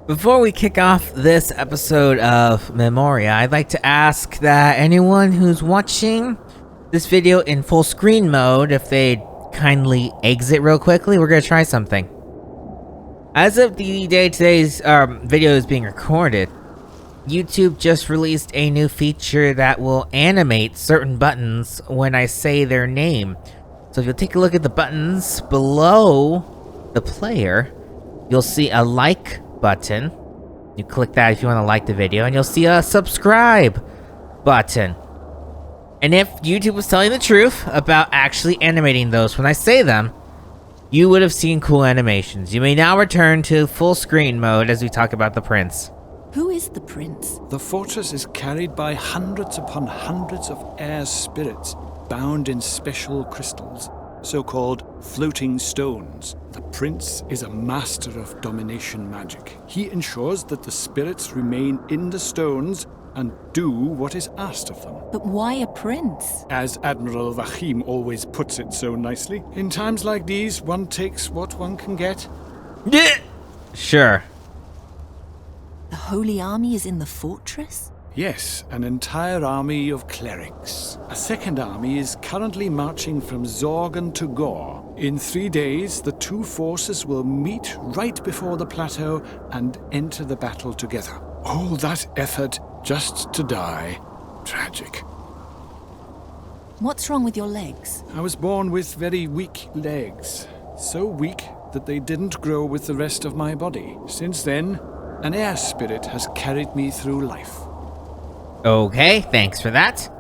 Before we kick off this episode of Memoria, I'd like to ask that anyone who's watching this video in full screen mode, if they'd kindly exit real quickly, we're gonna try something. As of the day today's video is being recorded, YouTube just released a new feature that will animate certain buttons when I say their name. So if you'll take a look at the buttons below the player, you'll see a like button. You click that if you want to like the video, and you'll see a subscribe button. And if YouTube was telling the truth about actually animating those when I say them, you would have seen cool animations. You may now return to full screen mode as we talk about the prince. Who is the prince? The fortress is carried by hundreds upon hundreds of air spirits, bound in special crystals, so-called floating stones. The prince is a master of domination magic. He ensures that the spirits remain in the stones and do what is asked of them. But why a prince? As Admiral Vahim always puts it so nicely, in times like these, one takes what one can get. Yeah. Sure. The Holy Army is in the fortress? Yes, an entire army of clerics. A second army is currently marching from Zorgan to Gore. In 3 days, the two forces will meet right before the plateau and enter the battle together. All that effort just to die. Tragic. What's wrong with your legs? I was born with very weak legs. So weak that they didn't grow with the rest of my body. Since then, an air spirit has carried me through life. Okay, thanks for that.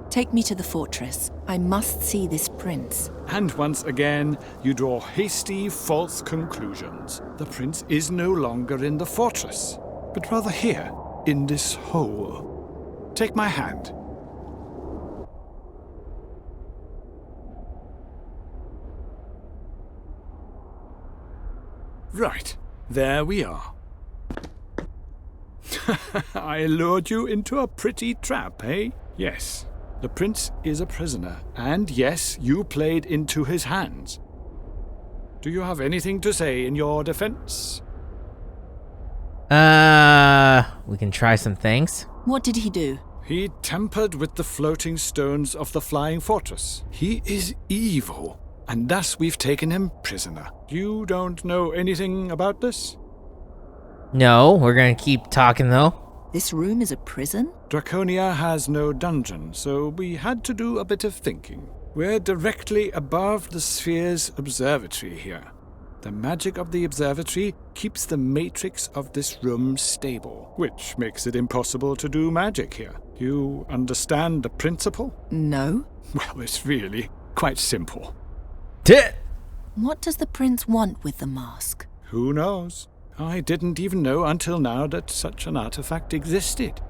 Take me to the fortress. I must see this prince. And once again, you draw hasty, false conclusions. The prince is no longer in the fortress, but rather here, in this hole. Take my hand. Right, there we are. I lured you into a pretty trap, eh? Yes, the prince is a prisoner, and yes, you played into his hands. Do you have anything to say in your defense? We can try some things. What did he do? He tampered with the floating stones of the flying fortress. He is evil, and thus we've taken him prisoner. You don't know anything about this? No, we're gonna keep talking though. This room is a prison? Draconia has no dungeon, so we had to do a bit of thinking. We're directly above the sphere's observatory here. The magic of the observatory keeps the matrix of this room stable, which makes it impossible to do magic here. You understand the principle? No. Well, it's really quite simple. What does the prince want with the mask? Who knows? I didn't even know until now that such an artifact existed.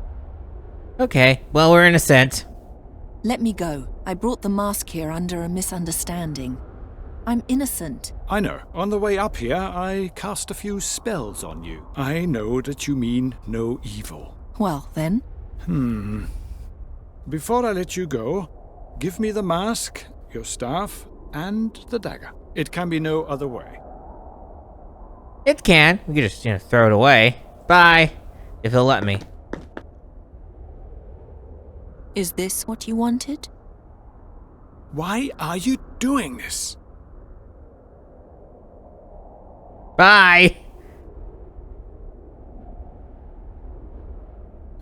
Okay, well, we're innocent. Let me go. I brought the mask here under a misunderstanding. I'm innocent. I know. On the way up here, I cast a few spells on you. I know that you mean no evil. Well, then. Before I let you go, give me the mask, your staff, and the dagger. It can be no other way. It can. We could just, throw it away. Bye. If he'll let me. Is this what you wanted? Why are you doing this? Bye.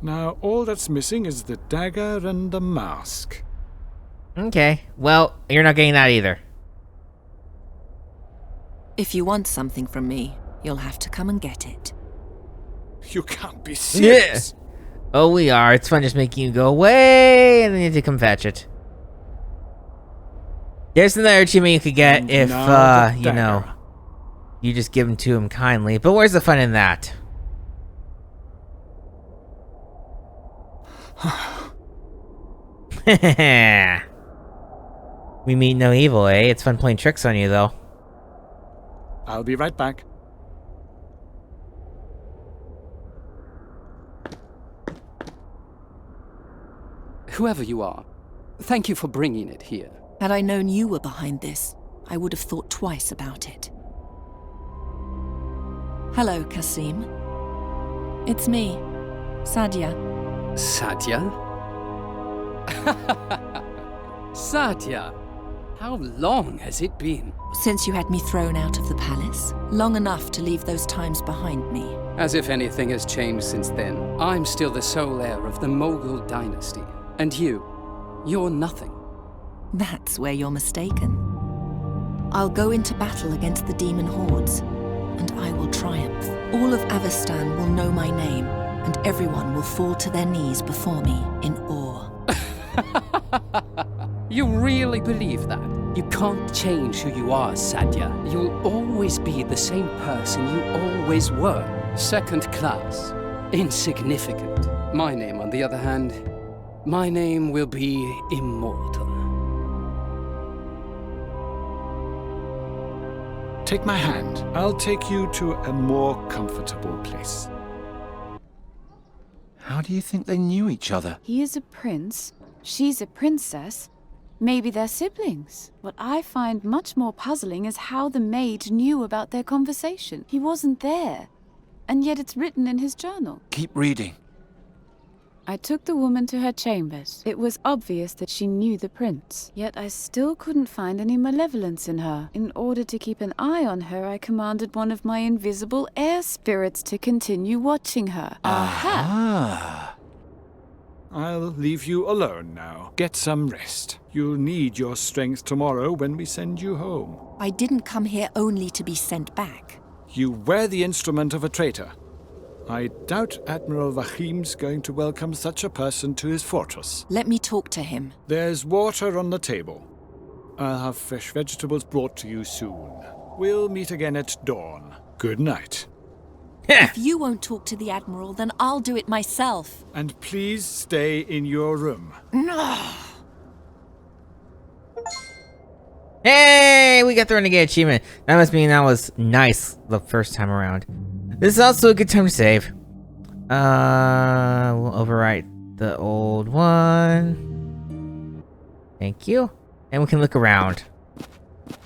Now, all that's missing is the dagger and the mask. Okay, well, you're not getting that either. If you want something from me, you'll have to come and get it. You can't be serious. Yeah. Oh, we are. It's fun just making you go away, and then you have to come fetch it. There's another achievement you could get And if, now the you dagger. you just give them to him kindly. But where's the fun in that? We mean no evil, eh? It's fun playing tricks on you, though. I'll be right back. Whoever you are, thank you for bringing it here. Had I known you were behind this, I would have thought twice about it. Hello, Kasim. It's me, Sadia. Satya? Satya, how long has it been? Since you had me thrown out of the palace, long enough to leave those times behind me. As if anything has changed since then. I'm still the sole heir of the Mughal dynasty. And you're nothing. That's where you're mistaken. I'll go into battle against the demon hordes, and I will triumph. All of Avestan will know my name, and everyone will fall to their knees before me in awe. You really believe that? You can't change who you are, Satya. You'll always be the same person you always were. Second class. Insignificant. My name, on the other hand, my name will be immortal. Take my hand. I'll take you to a more comfortable place. How do you think they knew each other? He is a prince, she's a princess. Maybe they're siblings. What I find much more puzzling is how the maid knew about their conversation. He wasn't there, and yet it's written in his journal. Keep reading. I took the woman to her chambers. It was obvious that she knew the prince, yet I still couldn't find any malevolence in her. In order to keep an eye on her, I commanded one of my invisible air spirits to continue watching her. Aha! Ah. I'll leave you alone now. Get some rest. You'll need your strength tomorrow when we send you home. I didn't come here only to be sent back. You were the instrument of a traitor. I doubt Admiral Vahim's going to welcome such a person to his fortress. Let me talk to him. There's water on the table. I'll have fresh vegetables brought to you soon. We'll meet again at dawn. Good night. If you won't talk to the Admiral, then I'll do it myself. And please stay in your room. Hey, we got the Renegade achievement. That must mean that was nice the first time around. This is also a good time to save. We'll overwrite the old one. Thank you. And we can look around a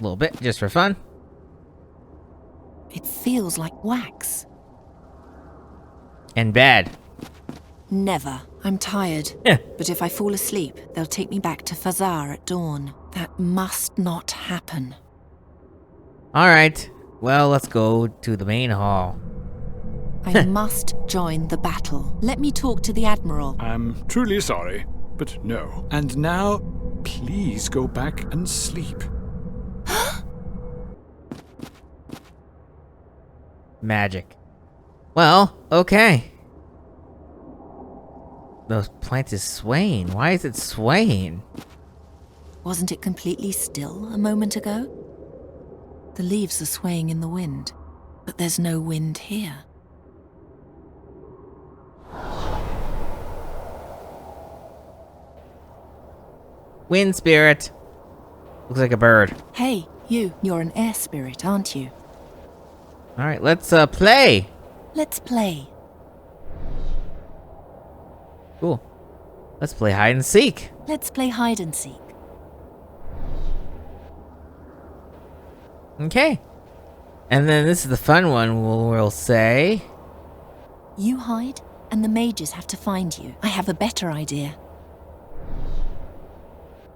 little bit, just for fun. It feels like wax. And bad. Never. I'm tired. Yeah. But if I fall asleep, they'll take me back to Fazar at dawn. That must not happen. Alright. Well, let's go to the main hall. I must join the battle. Let me talk to the Admiral. I'm truly sorry, but no. And now, please go back and sleep. Magic. Well, okay. The plant is swaying. Why is it swaying? Wasn't it completely still a moment ago? The leaves are swaying in the wind, but there's no wind here. Wind spirit. Looks like a bird. Hey, you're an air spirit, aren't you? Alright, let's play. Let's play. Cool. Let's play hide and seek. Let's play hide and seek. Okay. And then this is the fun one, we'll say. You hide, and the mages have to find you. I have a better idea.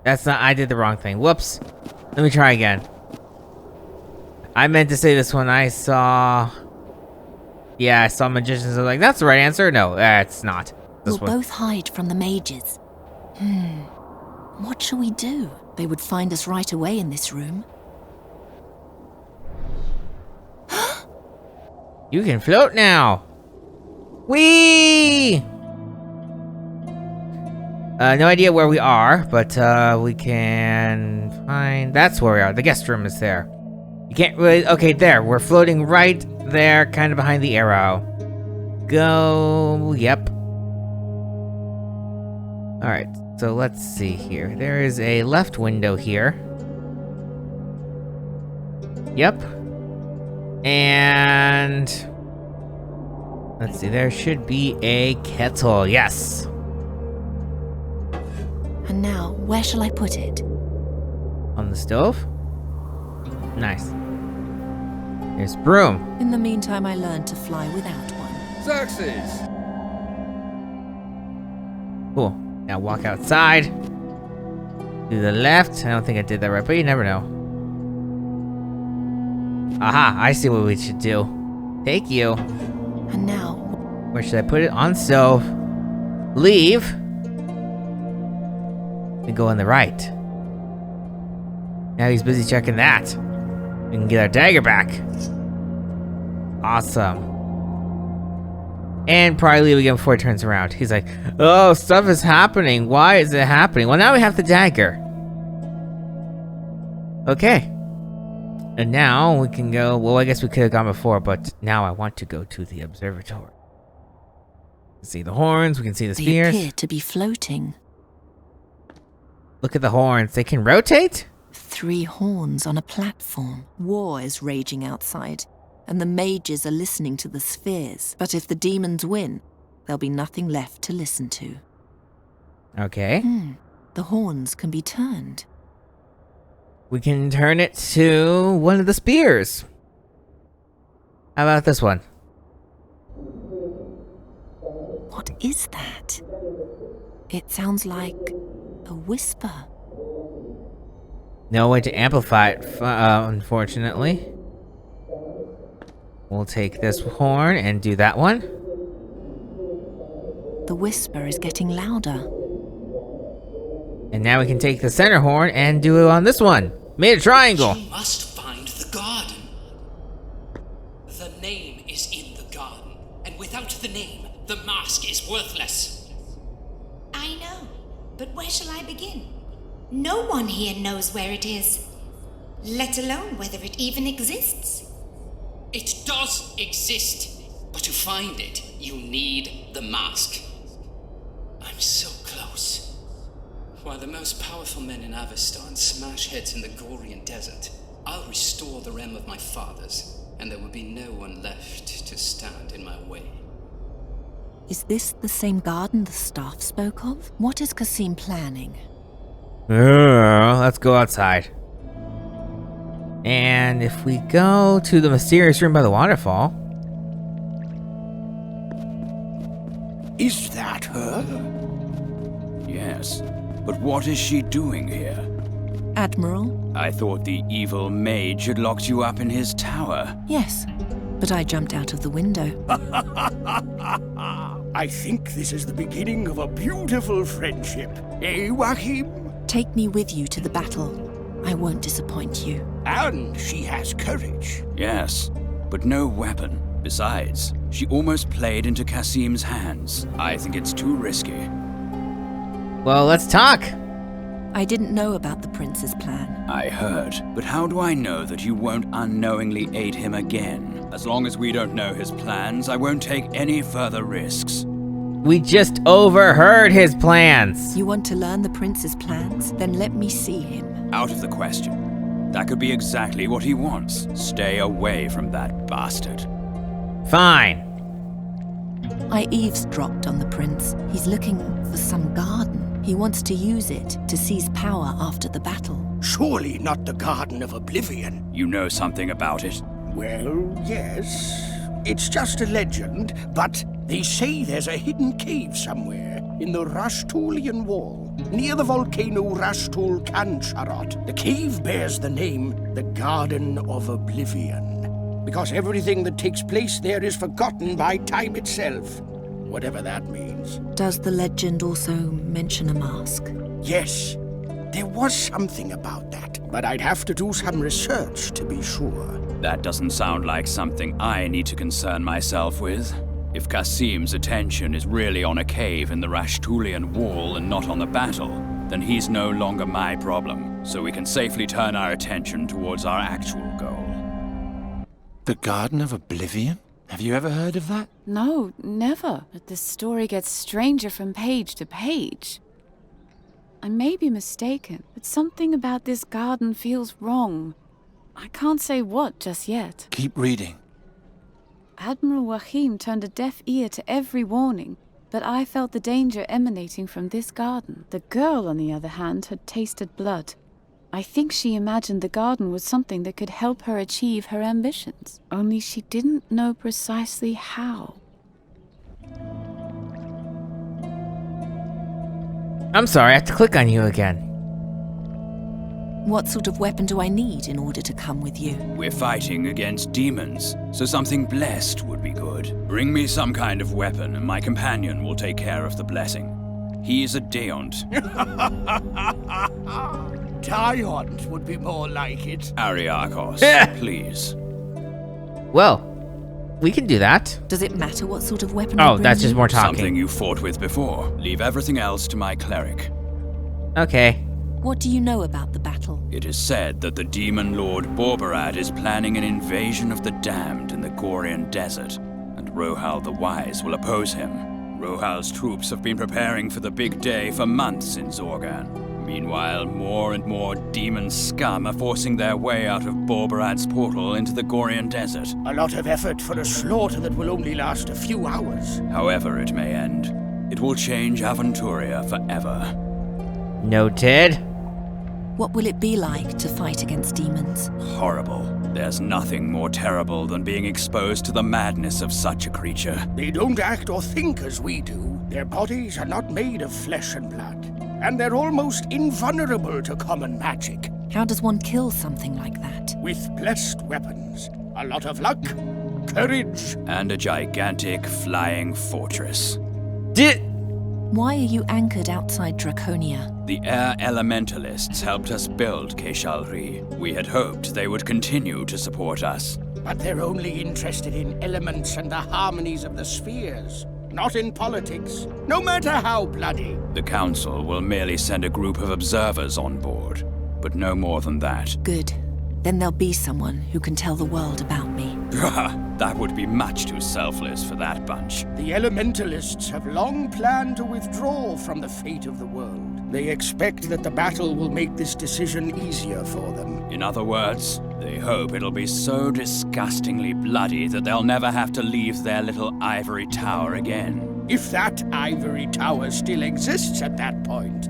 That's not, I did the wrong thing. Whoops. Let me try again. I meant to say this one. I saw magicians. I was like, that's the right answer. No, it's not. This We'll one. both hide from the mages. What shall we do? They would find us right away in this room. You can float now. Whee! No idea where we are, but we can find. That's where we are. The guest room is there. You can't really. Okay, there. We're floating right there, kind of behind the arrow. Go. Yep. All right. So let's see here. There is a left window here. Yep. And let's see. There should be a kettle. Yes. And now, where shall I put it? On the stove? Nice. There's broom. In the meantime, I learned to fly without one. Xerxes! Cool. Now walk outside. To the left. I don't think I did that right, but you never know. Aha, I see what we should do. Take you. And now, Where should I put it? On stove. Leave. And go on the right. Now he's busy checking that. We can get our dagger back. Awesome. And probably leave again before he turns around. He's like, oh, stuff is happening. Why is it happening? Well, now we have the dagger. Okay. And now we can go, well, I guess we could have gone before, but now I want to go to the observatory. We can see the horns, we can see the they spears. appear to be floating. Look at the horns. They can rotate? 3 horns on a platform. War is raging outside, and the mages are listening to the spheres. But if the demons win, there'll be nothing left to listen to. Okay. The horns can be turned. We can turn it to one of the spears. How about this one? What is that? It sounds like a whisper. No way to amplify it, unfortunately. We'll take this horn and do that one. The whisper is getting louder. And now we can take the center horn and do it on this one. Made a triangle. You must find the garden. The name is in the garden, and without the name, the mask is worthless. I know, but where shall I begin? No one here knows where it is, let alone whether it even exists. It does exist, but to find it, you need the mask. I'm so close. While the most powerful men in Avestan smash heads in the Gorian desert, I'll restore the realm of my fathers, and there will be no one left to stand in my way. Is this the same garden the staff spoke of? What is Kasim planning? Let's go outside. And if we go to the mysterious room by the waterfall. Is that her? Yes, but what is she doing here? Admiral? I thought the evil mage had locked you up in his tower. Yes, but I jumped out of the window. I think this is the beginning of a beautiful friendship. Eh, Joachim? Take me with you to the battle. I won't disappoint you. And she has courage. Yes, but no weapon. Besides, she almost played into Kasim's hands. I think it's too risky. Well, let's talk. I didn't know about the prince's plan. I heard, but how do I know that you won't unknowingly aid him again? As long as we don't know his plans, I won't take any further risks. We just overheard his plans. You want to learn the prince's plans? Then let me see him. Out of the question. That could be exactly what he wants. Stay away from that bastard. Fine. I eavesdropped on the prince. He's looking for some garden. He wants to use it to seize power after the battle. Surely not the Garden of Oblivion. You know something about it? Well, yes. It's just a legend, but they say there's a hidden cave somewhere in the Rashtulian Wall, near the volcano Rashtul Kancharot. The cave bears the name the Garden of Oblivion, because everything that takes place there is forgotten by time itself, whatever that means. Does the legend also mention a mask? Yes, there was something about that, but I'd have to do some research to be sure. That doesn't sound like something I need to concern myself with. If Kasim's attention is really on a cave in the Rashtulian Wall and not on the battle, then he's no longer my problem, so we can safely turn our attention towards our actual goal. The Garden of Oblivion? Have you ever heard of that? No, never. But the story gets stranger from page to page. I may be mistaken, but something about this garden feels wrong. I can't say what just yet. Keep reading. Admiral Joachim turned a deaf ear to every warning, but I felt the danger emanating from this garden. The girl, on the other hand, had tasted blood. I think she imagined the garden was something that could help her achieve her ambitions. Only she didn't know precisely how. I'm sorry, I have to click on you again. What sort of weapon do I need in order to come with you? We're fighting against demons, so something blessed would be good. Bring me some kind of weapon, and my companion will take care of the blessing. He is a Deont. Diont would be more like it. Ariakos, please. Well, we can do that. Does it matter what sort of weapon I Oh, bring that's just you? more talking. Something you fought with before. Leave everything else to my cleric. Okay. What do you know about the battle? It is said that the demon lord Borbarad is planning an invasion of the damned in the Gorian desert, and Rohal the Wise will oppose him. Rohal's troops have been preparing for the big day for months in Zorgan. Meanwhile, more and more demon scum are forcing their way out of Borbarad's portal into the Gorian desert. A lot of effort for a slaughter that will only last a few hours. However it may end, it will change Aventuria forever. Noted. What will it be like to fight against demons? Horrible. There's nothing more terrible than being exposed to the madness of such a creature. They don't act or think as we do. Their bodies are not made of flesh and blood. And they're almost invulnerable to common magic. How does one kill something like that? With blessed weapons. A lot of luck, courage. And a gigantic flying fortress. Why are you anchored outside Draconia? The air elementalists helped us build Keshalri. We had hoped they would continue to support us. But they're only interested in elements and the harmonies of the spheres, not in politics, no matter how bloody. The Council will merely send a group of observers on board, but no more than that. Good. Then there'll be someone who can tell the world about me. That would be much too selfless for that bunch. The elementalists have long planned to withdraw from the fate of the world. They expect that the battle will make this decision easier for them. In other words, they hope it'll be so disgustingly bloody that they'll never have to leave their little ivory tower again. If that ivory tower still exists at that point.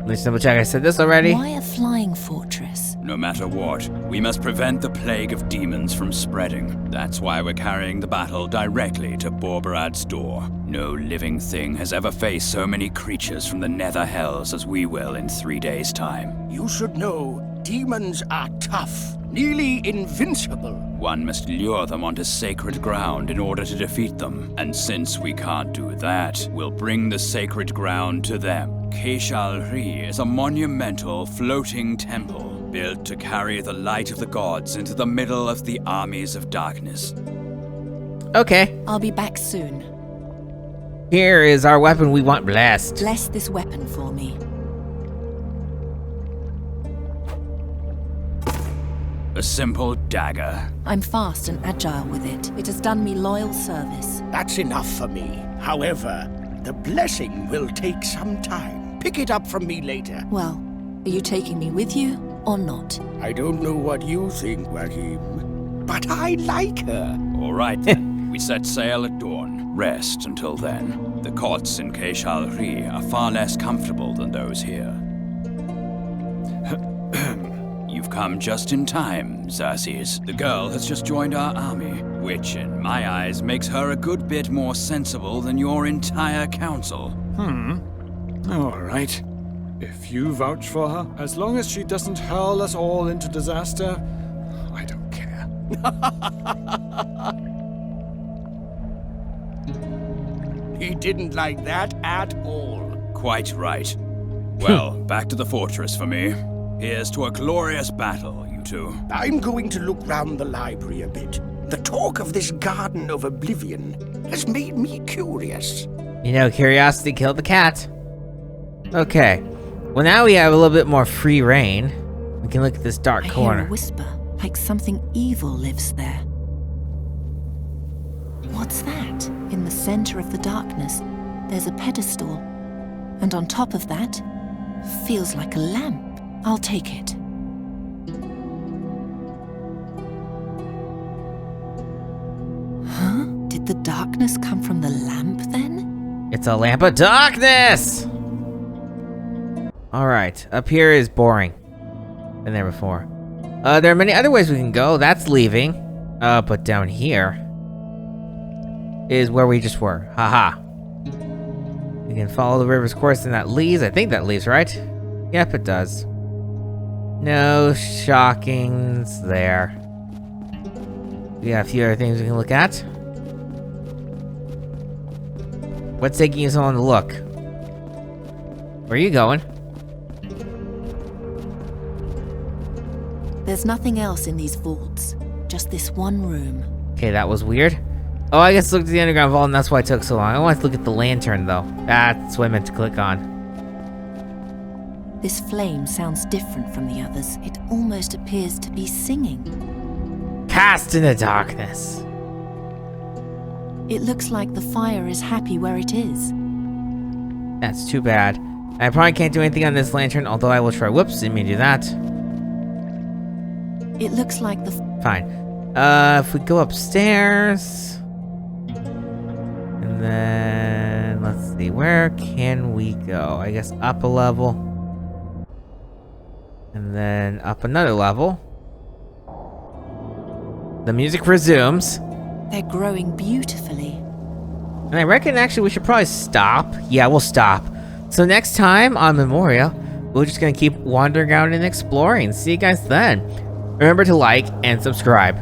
Let's double check I said this already. Why a flying fortress? No matter what, we must prevent the plague of demons from spreading. That's why we're carrying the battle directly to Borbarad's door. No living thing has ever faced so many creatures from the nether hells as we will in 3 days' time. You should know, demons are tough, nearly invincible. One must lure them onto sacred ground in order to defeat them. And since we can't do that, we'll bring the sacred ground to them. Keshalri is a monumental floating temple built to carry the light of the gods into the middle of the armies of darkness. Okay. I'll be back soon. Here is our weapon we want blessed. Bless this weapon for me. A simple dagger. I'm fast and agile with it. It has done me loyal service. That's enough for me. However, the blessing will take some time. Pick it up from me later. Well, are you taking me with you or not? I don't know what you think, Wahim, but I like her. All right then. We set sail at dawn. Rest until then. The cots in Keshalri are far less comfortable than those here. You've come just in time, Xerxes. The girl has just joined our army, which, in my eyes, makes her a good bit more sensible than your entire council. All right. If you vouch for her, as long as she doesn't hurl us all into disaster, I don't care. He didn't like that at all. Quite right. Well, back to the fortress for me. Here's to a glorious battle, you two. I'm going to look round the library a bit. The talk of this Garden of Oblivion has made me curious. You know, curiosity killed the cat. Okay. Well, now we have a little bit more free reign. We can look at this dark I corner. hear a whisper, like something evil lives there. What's that? In the center of the darkness, there's a pedestal. And on top of that, feels like a lamp. I'll take it. Huh? Did the darkness come from the lamp then? It's a lamp of darkness! Alright, up here is boring. Been there before. There are many other ways we can go. That's leaving. But down here is where we just were. Haha. We can follow the river's course and that leads. I think that leads, right? Yep, it does. No shockings there. We got a few other things we can look at. What's taking you so long to look? Where are you going? There's nothing else in these vaults, just this one room. Okay, that was weird. Oh, I guess look at the underground vault and that's why it took so long. I want to look at the lantern though. That's what I meant to click on. This flame sounds different from the others. It almost appears to be singing. Cast into darkness. It looks like the fire is happy where it is. That's too bad. I probably can't do anything on this lantern, although I will try. Whoops, didn't mean to do that. It looks like the... Fine. If we go upstairs... And then... Let's see, where can we go? I guess up a level. And then up another level. The music resumes. They're growing beautifully. And I reckon actually we should probably stop. Yeah, we'll stop. So next time on Memoria, we're just gonna keep wandering out and exploring. See you guys then. Remember to like and subscribe.